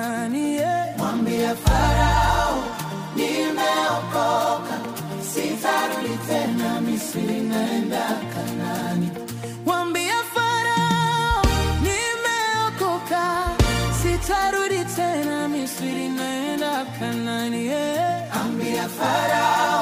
Kanaani, yeah. Mwambie Farao, nimeokoka, sitarudi tena Misri, naenda Kanaani. Mwambie Farao, nimeokoka, sitarudi tena Misri, naenda Kanaani, yeah. Ambia Farao,